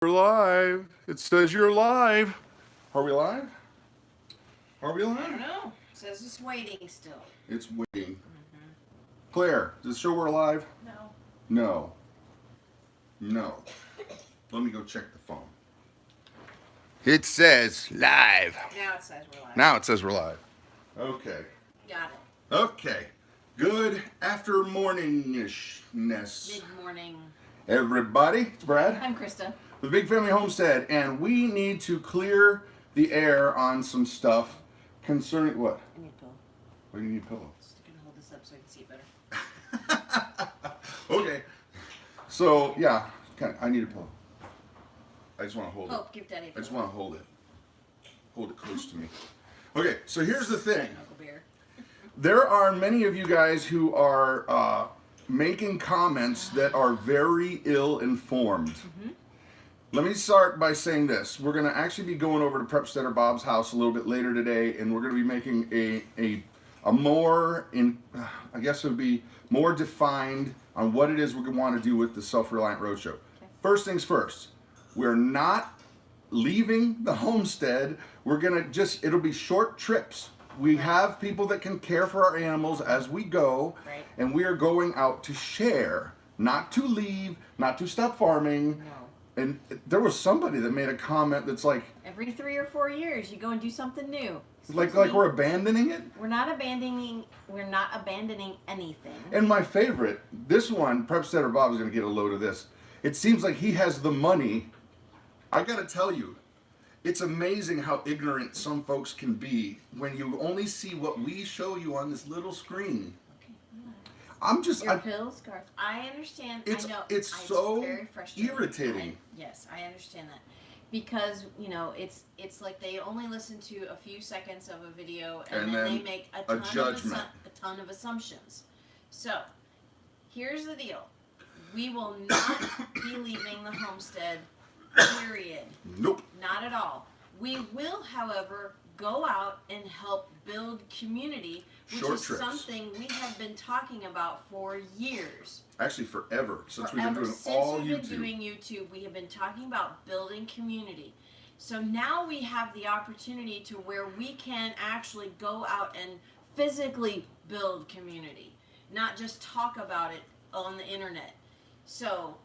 We're live. It says you're live. Are we live? Are we I live? don't know. It says it's waiting still. It's waiting. Claire, does it show we're live? No. No. No. Let me go check the phone. It says live. Now it says we're live. Now it says we're live. Okay. Got it. Okay. Good after morningishness. Mid-morning. Everybody, it's Brad. I'm Krista. With Big Family Homestead, and we need to clear the air on some stuff concerning what? I need a pillow. Why do you need a pillow? Just gonna hold this up so I can see it better. Okay. So yeah, I need a pillow. I just want to hold it. Oh, give Daddy a pillow. I just want to hold it. Hold it close to me. Okay, so here's the thing. Uncle Bear. There are many of you guys who are making comments that are very ill-informed. Let me start by saying this. We're going to actually be going over to Stutter Bob's house a little bit later today, and we're going to be making a more, I guess it would be more defined on what it is we're going to want to do with the Self-Reliant Roadshow. Okay. First things first, we're not leaving the homestead. We're going to it'll be short trips. We have people that can care for our animals as we go, right. And we are going out to share, not to leave, not to stop farming. No. And there was somebody that made a comment that's like, every 3 or 4 years you go and do something new. like we're abandoning it. We're not abandoning anything. And my favorite, this one, Stutter Bob is going to get a load of this. It seems like he has the money. I got to tell you, it's amazing how ignorant some folks can be when you only see what we show you on this little screen. I'm just. Your pills, scarf. I understand. It's, I know. it's so very frustrating. irritating. Yes, I understand that. Because, it's like they only listen to a few seconds of a video and then they make a ton of assumptions. So, here's the deal. We will not be leaving the homestead, period. Nope. Not at all. We will, however, go out and help build community, which is something we have been talking about for years. Actually, forever. Since we've been doing YouTube, we have been talking about building community. So now we have the opportunity to where we can actually go out and physically build community, not just talk about it on the internet. So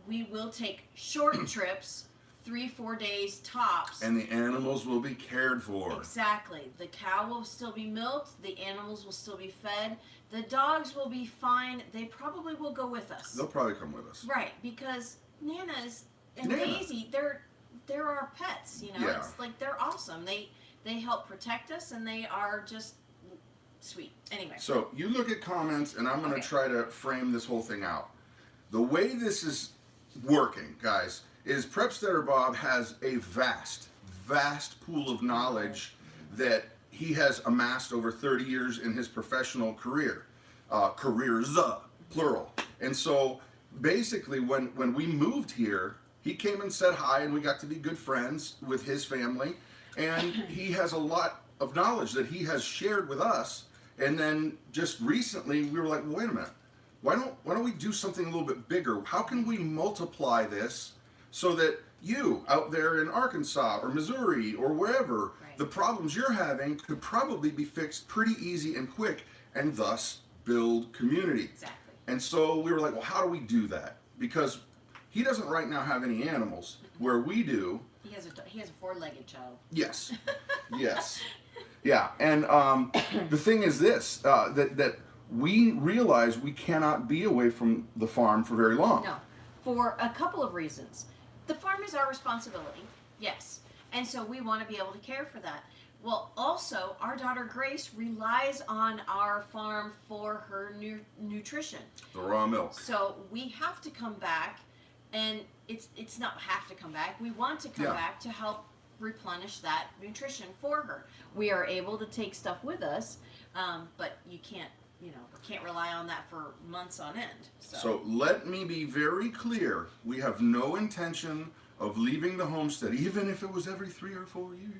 we will take short trips, 3-4 days tops. And the animals will be cared for. Exactly. The cow will still be milked. The animals will still be fed. The dogs will be fine. They probably will go with us. They'll probably come with us. Right, because Nana's and Daisy, they're our pets. Yeah. It's like they're awesome. They help protect us, and they are just sweet. Anyway. So you look at comments, and I'm going to try to frame this whole thing out. The way this is working, guys, is Stutter Bob has a vast pool of knowledge that he has amassed over 30 years in his professional career. Careers, plural. And so basically when we moved here, he came and said hi, and we got to be good friends with his family. And he has a lot of knowledge that he has shared with us. And then just recently we were like, wait a minute, why don't we do something a little bit bigger? How can we multiply this so that you out there in Arkansas or Missouri or wherever, the problems you're having could probably be fixed pretty easy and quick, and thus build community. Exactly. And so we were like, well, how do we do that? Because he doesn't right now have any animals, where we do. He has a 4-legged child. Yes. Yes. Yeah. And the thing is this, that we realize we cannot be away from the farm for very long. No, for a couple of reasons. The farm is our responsibility, yes. And so we want to be able to care for that. Well, also, our daughter Grace relies on our farm for her nutrition. The raw milk. So we have to come back, and it's not have to come back. We want to come back to help replenish that nutrition for her. We are able to take stuff with us, but you can't rely on that for months on end. So let me be very clear. We have no intention of leaving the homestead, even if it was every 3 or 4 years.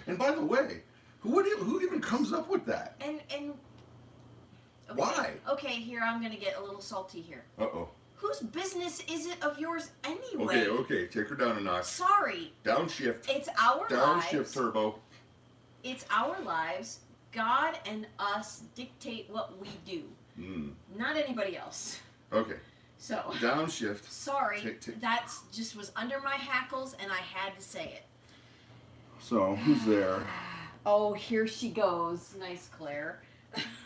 And by the way, who even comes up with that? And why? Okay, here I'm going to get a little salty here. Uh-oh. Whose business is it of yours anyway? Okay, take her down a notch. Sorry. Downshift. It's our lives. Downshift turbo. It's our lives. God and us dictate what we do. Not anybody else. Okay. So. Downshift. Sorry. That just was under my hackles and I had to say it. So, who's there? Oh, here she goes. Nice, Claire.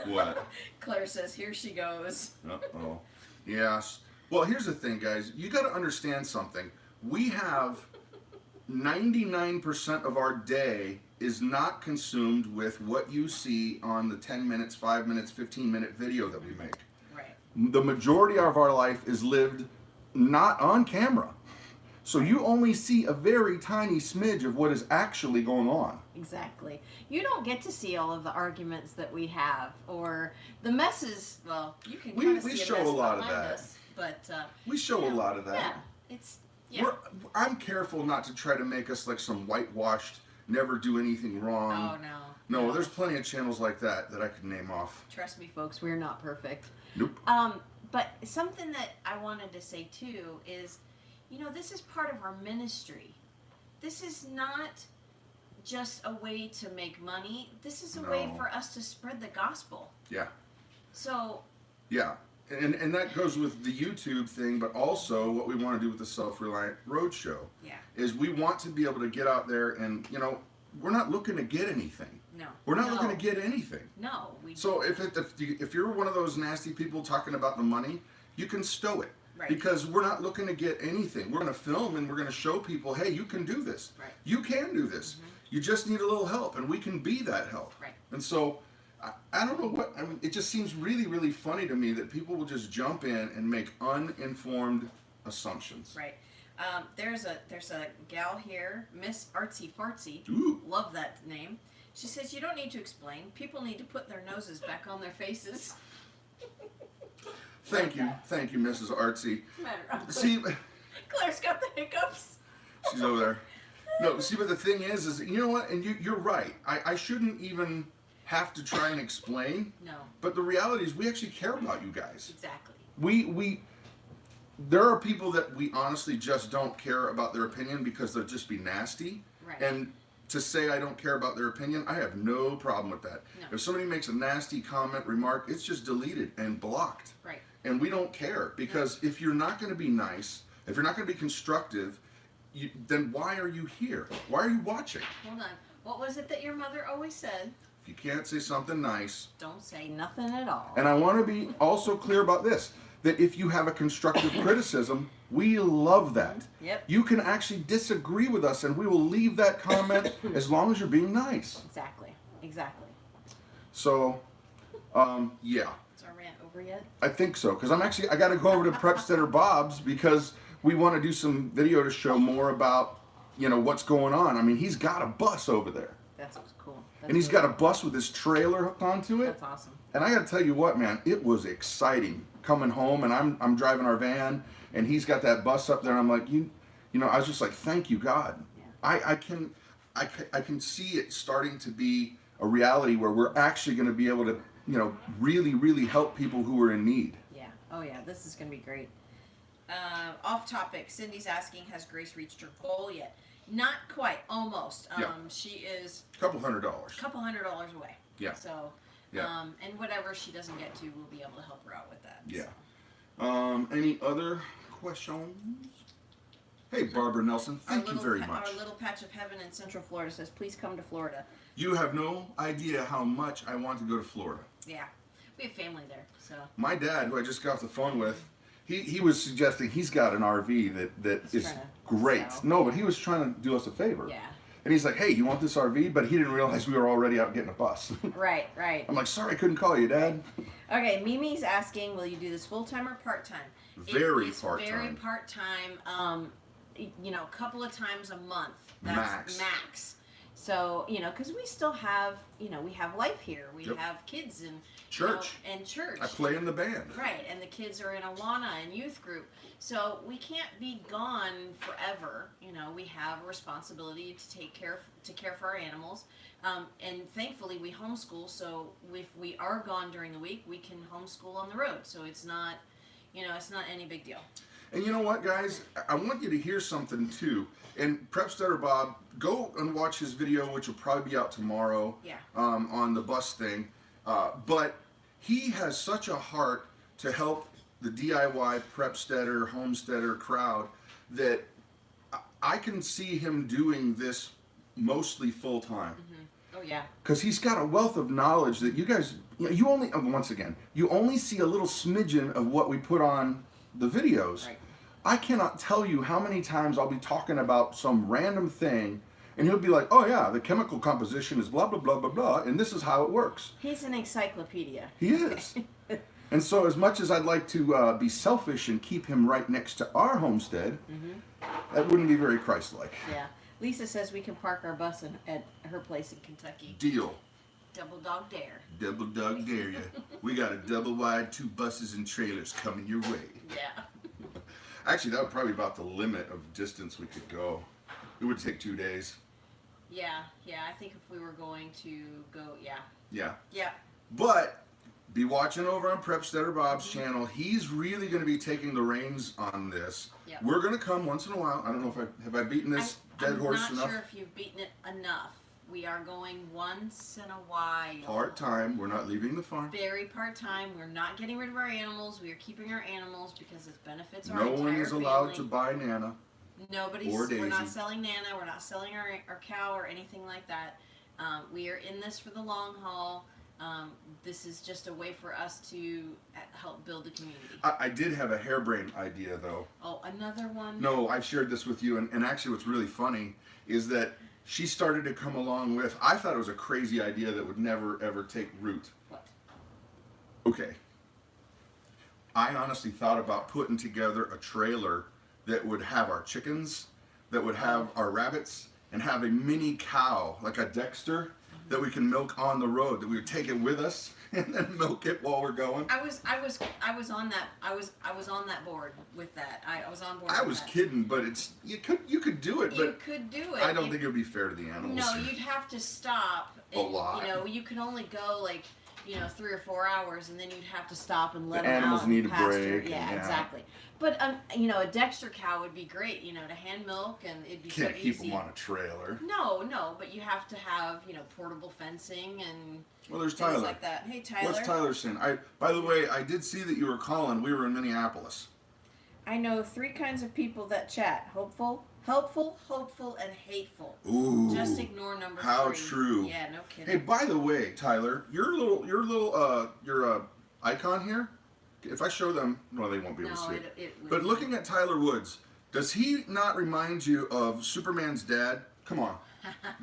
What? Claire says, here she goes. Uh-oh. Yes. Well, here's the thing, guys. You got to understand something. We have 99% of our day is not consumed with what you see on the 10 minutes, 5 minutes, 15-minute video that we make. Right. The majority of our life is lived not on camera. So you only see a very tiny smidge of what is actually going on. Exactly. You don't get to see all of the arguments that we have or the messes. Well, you can kind of see show a mess a lot of behind that. us, but We show a lot of that. Yeah, it's yeah. I'm careful not to try to make us like some whitewashed, never do anything wrong. Oh no. No, there's plenty of channels like that I could name off. Trust me, folks, we're not perfect. Nope. But something that I wanted to say too is, this is part of our ministry. This is not just a way to make money. This is a way for us to spread the gospel. Yeah. So. Yeah. And that goes with the YouTube thing, but also what we want to do with the Self-Reliant Roadshow. Yeah. Is we want to be able to get out there and, we're not looking to get anything. No. We're not looking to get anything. No. So if you're one of those nasty people talking about the money, you can stow it. Right. Because we're not looking to get anything. We're going to film and we're going to show people, hey, you can do this. Right. You can do this. Mm-hmm. You just need a little help, and we can be that help. Right. And so, I don't know it just seems really, really funny to me that people will just jump in and make uninformed assumptions. Right. There's a gal here, Miss Artsy Fartsy. Ooh. Love that name. She says, you don't need to explain. People need to put their noses back on their faces. Thank you, Mrs. Artsy. See, Claire's got the hiccups. She's over there. No, see, but the thing is you know what? And you're right. I shouldn't even have to try and explain. No. But the reality is, we actually care about you guys. Exactly. There are people that we honestly just don't care about their opinion because they'll just be nasty. Right. And to say I don't care about their opinion, I have no problem with that. No. If somebody makes a nasty comment, remark, it's just deleted and blocked. Right. And we don't care because if you're not going to be nice, if you're not going to be constructive, then why are you here? Why are you watching? Hold on. What was it that your mother always said? If you can't say something nice, don't say nothing at all. And I want to be also clear about this, that if you have a constructive criticism, we love that. Yep. You can actually disagree with us and we will leave that comment as long as you're being nice. Exactly. So, yeah. Is our rant over yet? I think so, because I got to go over to Stutter Bombs because we want to do some video to show more about, what's going on. I mean, he's got a bus over there. That's cool. And he's got a bus with his trailer hooked onto it. That's awesome. And I got to tell you what, man, it was exciting coming home, and I'm driving our van, and he's got that bus up there, and I'm like, I was just like, thank you, God. Yeah. I can see it starting to be a reality where we're actually going to be able to, really, really help people who are in need. Yeah. Oh yeah, this is going to be great. Off topic. Cindy's asking, has Grace reached her goal yet? Not quite. Almost. Yeah. She is $200. $200 away. Yeah. So. Yeah. And whatever she doesn't get to, we'll be able to help her out with that. Yeah. So. Any other questions? Hey, Barbara Nelson, thank you very much. Our little patch of heaven in Central Florida says, please come to Florida. You have no idea how much I want to go to Florida. Yeah. We have family there, so. My dad, who I just got off the phone with, he was suggesting he's got an RV that is great. sell. No, but he was trying to do us a favor. Yeah. And he's like, hey, you want this RV? But he didn't realize we were already out getting a bus. Right. I'm like, sorry, I couldn't call you, Dad. Okay, Mimi's asking, will you do this full-time or part-time? Very It's part-time. very part-time. A couple of times a month. That's max. So, because we still have, we have life here. We have kids and church. And church. I play in the band. Right, and the kids are in Awana and youth group. So we can't be gone forever. We have a responsibility to care for our animals. And thankfully we homeschool, so if we are gone during the week, we can homeschool on the road. So it's not, You know, it's not any big deal. And you know what, guys? I want you to hear something too. And Prep Stutter Bob, go and watch his video, which will probably be out tomorrow. Yeah. On the bus thing. But he has such a heart to help the DIY prepsteader, homesteader crowd that I can see him doing this mostly full time. Oh yeah. Because he's got a wealth of knowledge that you guys, you only, once again, you only see a little smidgen of what we put on the videos. Right. I cannot tell you how many times I'll be talking about some random thing and he'll be like, oh yeah, the chemical composition is blah, blah, blah, blah, blah, and this is how it works. He's an encyclopedia. He is. And so as much as I'd like to be selfish and keep him right next to our homestead, that wouldn't be very Christ-like. Yeah. Lisa says we can park our bus at her place in Kentucky. Deal. Double dog dare. Double dog dare ya. We got a double wide, 2 buses and trailers coming your way. Yeah. Actually, that would probably be about the limit of distance we could go. It would take 2 days. Yeah. I think if we were going to go, Yeah. Yeah. But be watching over on Prep Stutter Bob's channel. He's really going to be taking the reins on this. Yep. We're going to come once in a while. I don't know if I beaten this dead horse enough. I'm not sure if you've beaten it enough. We are going once in a while. Part-time. We're not leaving the farm. Very part-time. We're not getting rid of our animals. We are keeping our animals because it benefits our No entire one is allowed family. to buy Nana. Nobody's. Or Daisy. We're not selling Nana. We're not selling our cow or anything like that. We are in this for the long haul. This is just a way for us to help build a community. I did have a harebrained idea, though. Oh, another one? No, I've shared this with you, and actually what's really funny is that she started to come along with, I thought it was a crazy idea that would never, ever take root. What? Okay. I honestly thought about putting together a trailer that would have our chickens, that would have our rabbits, and have a mini cow, like a Dexter, that we can milk on the road, that we would take it with us and then milk it while we're going. I was on that. I was on that board with that. I was on board. I with was that. kidding, but you could do it, You but could do it. I don't think it would be fair to the animals. No, you'd have to stop. A lot. You know, you could only go like 3 or 4 hours, and then you'd have to stop and let The them animals out need and a pasture. break, Yeah, and exactly. But a Dexter cow would be great. To hand milk, and it'd be so Can't easy. keep them on a trailer. No, but you have to have portable fencing and Well, there's things Tyler. like that. Hey, Tyler. What's Tyler saying? By the way, I did see that you were calling. We were in Minneapolis. I know 3 kinds of people that chat: hopeful, helpful, hopeful, and hateful. Ooh. Just ignore number 3. How true. Yeah, no kidding. Hey, by the way, Tyler, your icon here. If I show them, well, they won't be able to see it. But looking at Tyler Woods, does he not remind you of Superman's dad? Come on,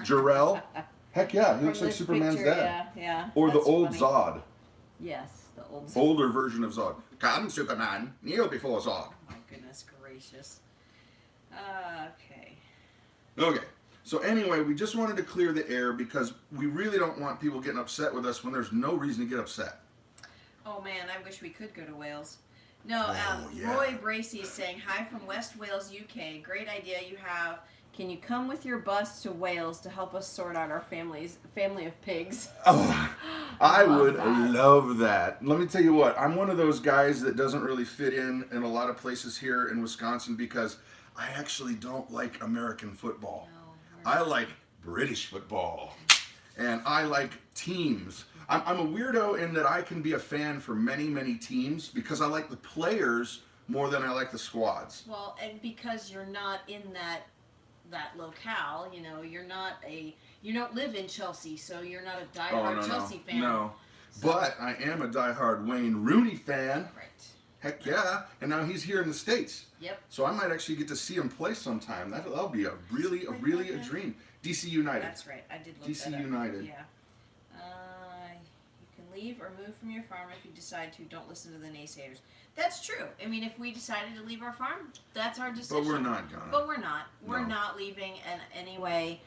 Jor-El. Heck yeah, he looks like Superman's dad. Yeah. Or the That's old funny. Zod. Yes, the old Zod. Older version of Zod. Come, Superman, kneel before Zod. Oh my goodness gracious. Okay. Okay, so anyway, we just wanted to clear the air because we really don't want people getting upset with us when there's no reason to get upset. Oh man, I wish we could go to Wales. No, yeah. Roy Bracey is saying, hi from West Wales, UK. Great idea you have. Can you come with your bus to Wales to help us sort out our family of pigs? Oh, I would that. love that. Let me tell you what, I'm one of those guys that doesn't really fit in a lot of places here in Wisconsin because I actually don't like American football. No, I like British football. And I like teams. I'm a weirdo in that I can be a fan for many, many teams because I like the players more than I like the squads. Well, and because you're not in that locale, you don't live in Chelsea, so you're not a diehard Chelsea fan. No, So- but I am a diehard Wayne Rooney fan. Right. Heck yeah! And now he's here in the States. Yep. So I might actually get to see him play sometime. That'll be a dream. DC United. That's right. I did look DC that up. United. Yeah. You can leave or move from your farm if you decide to. Don't listen to the naysayers. That's true. I mean, if we decided to leave our farm, that's our decision. But we're not gonna. But we're not. We're No. not leaving in any way.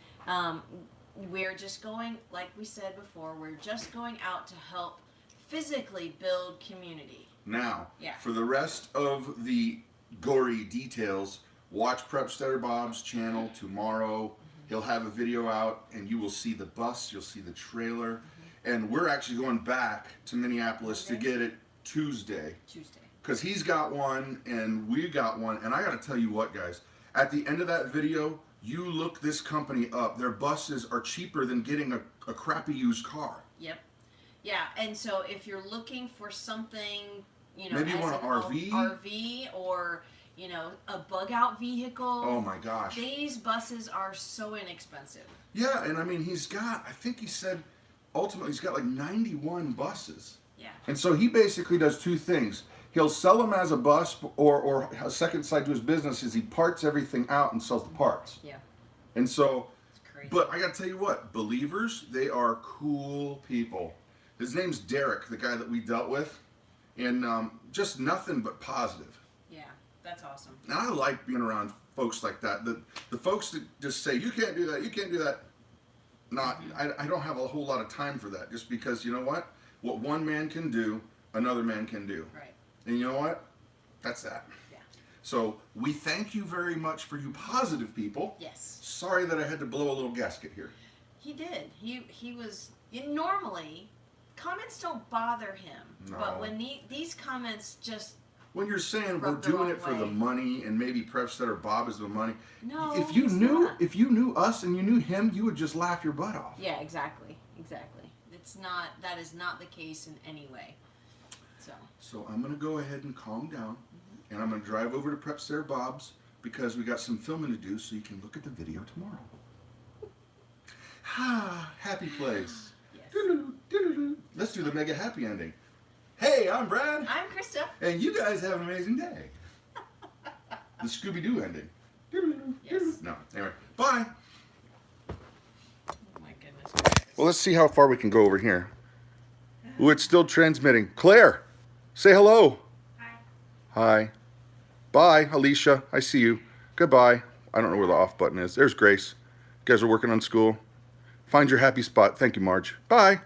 We're just going, like we said before, we're just going out to help physically build community. Now, Yeah. for the rest of the gory details, watch Prep Stutter Bob's channel tomorrow. He'll have a video out, and you will see the bus, you'll see the trailer, and we're actually going back to Minneapolis to Monday? get it Tuesday. Tuesday. because he's got one and we got one. And I got to tell you what, guys, at the end of that video, you look this company up. Their buses are cheaper than getting a crappy used car. Yep. Yeah, and so if you're looking for something, you know, Maybe you as want an RV? RV or, you know, a bug out vehicle. Oh my gosh. These buses are so inexpensive. Yeah, and I mean, he's got, I think he said, ultimately, he's got like 91 buses. Yeah. And so he basically does two things. He'll sell them as a bus, or a second side to his business is he parts everything out and sells the parts. Yeah. And so, It's crazy. but I got to tell you what, believers, they are cool people. His name's Derek, the guy that we dealt with, and just nothing but positive. Yeah, that's awesome. And I like being around folks like that. The folks that just say, you can't do that, you can't do that. I don't have a whole lot of time for that, just because, you know what? What one man can do, another man can do. Right. And you know what? That's that. Yeah. So we thank you very much for you positive people. Yes. Sorry that I had to blow a little gasket here. He did. He was, normally, comments don't bother him. No. But when these comments just, When you're saying we're Rubbed the doing wrong it for the way. money and maybe Stutter Bob is the money. no, If you he's knew not. if you knew us and you knew him, you would just laugh your butt off. Yeah, exactly. It's not, that is not the case in any way. So I'm gonna go ahead and calm down, and I'm gonna drive over to Stutter Bob's because we got some filming to do, so you can look at the video tomorrow. Happy place. Yes. Doo-doo, doo-doo-doo. Let's do the mega happy ending. Hey, I'm Brad, I'm Krista. and you guys have an amazing day. The Scooby-Doo ending. Doo-doo-doo, Yes. doo-doo. No, anyway, bye. Oh my goodness. Well, let's see how far we can go over here. Ooh, it's still transmitting. Claire, say hello. Hi. Hi. Bye, Alicia. I see you. Goodbye. I don't know where the off button is. There's Grace. You guys are working on school. Find your happy spot. Thank you, Marge. Bye.